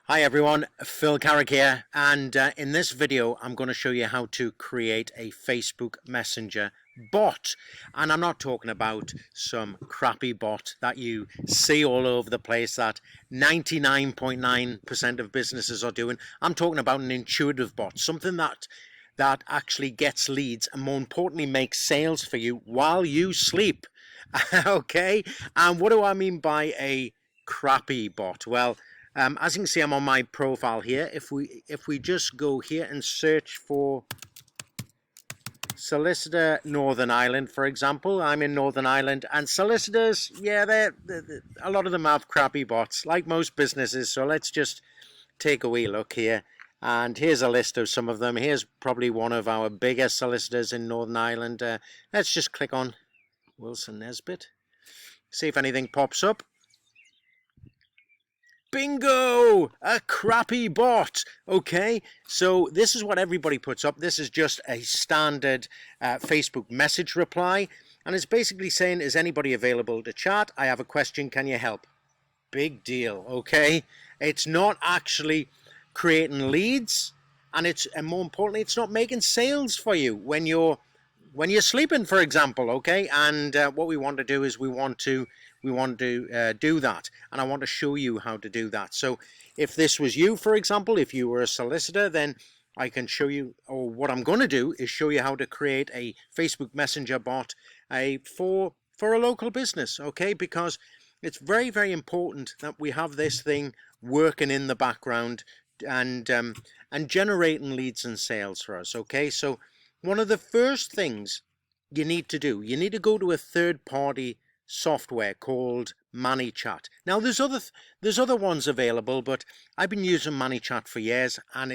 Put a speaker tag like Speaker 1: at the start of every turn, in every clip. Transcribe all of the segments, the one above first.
Speaker 1: Hi everyone, Phil Carrick here, and in this video I'm going to show you how to create a Facebook Messenger bot. And I'm not talking about some crappy bot that you see all over the place that 99.9% of businesses are doing. I'm talking about an intuitive bot, something that actually gets leads and, more importantly, makes sales for you while you sleep. Okay, and what do I mean by a crappy bot? Well, as you can see, I'm on my profile here. If we just go here and search for solicitor Northern Ireland, for example, I'm in Northern Ireland, and solicitors, yeah, they're a lot of them have crappy bots, like most businesses. So let's just take a wee look here, and here's a list of some of them. Here's probably one of our biggest solicitors in Northern Ireland. Let's just click on Wilson Nesbitt, see if anything pops up. Bingo! A crappy bot. Okay, so this is what everybody puts up. This is just a standard Facebook message reply, and it's basically saying, is anybody available to chat? I have a question, can you help? Big deal, okay? It's not actually creating leads, and more importantly, it's not making sales for you when you're sleeping, for example, okay? And what we want to do is we want to do that, and I want to show you how to do that. So if this was you, for example, if you were a solicitor, then I can show you, or what I'm going to do is show you how to create a Facebook Messenger bot for a local business, okay? Because it's very, very important that we have this thing working in the background and generating leads and sales for us, okay? So one of the first things you need to do, you need to go to a third-party software called MoneyChart. Now there's other ones available, but I've been using MoneyChart for years, and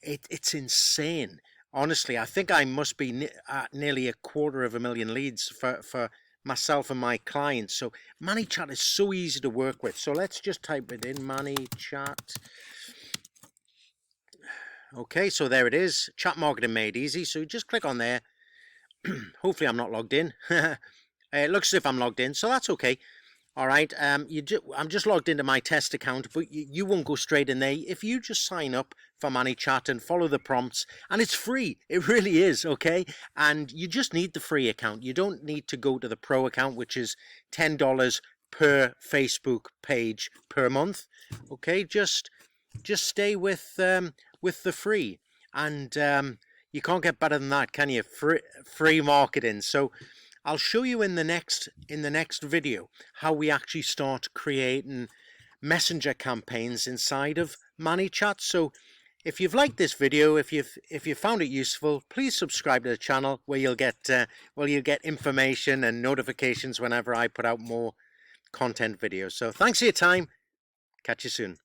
Speaker 1: it's insane. Honestly, I think I must be at nearly 250,000 leads for myself and my clients. So MoneyChart is so easy to work with. So let's just type it in, MoneyChart. Okay, so there it is, chat marketing made easy. So just click on there. Hopefully I'm not logged in. It looks as if I'm logged in, so that's okay. All right, I'm just logged into my test account, but you won't go straight in there. If you just sign up for MoneyChart and follow the prompts, and it's free, it really is, okay? And you just need the free account. You don't need to go to the pro account, which is $10 per Facebook page per month, okay? Just stay with the free, and you can't get better than that, can you? Free marketing. So I'll show you in the next video how we actually start creating messenger campaigns inside of MoneyChat. So if you've liked this video, if you found it useful, please subscribe to the channel, where you'll get information and notifications whenever I put out more content videos. So thanks for your time. Catch you soon.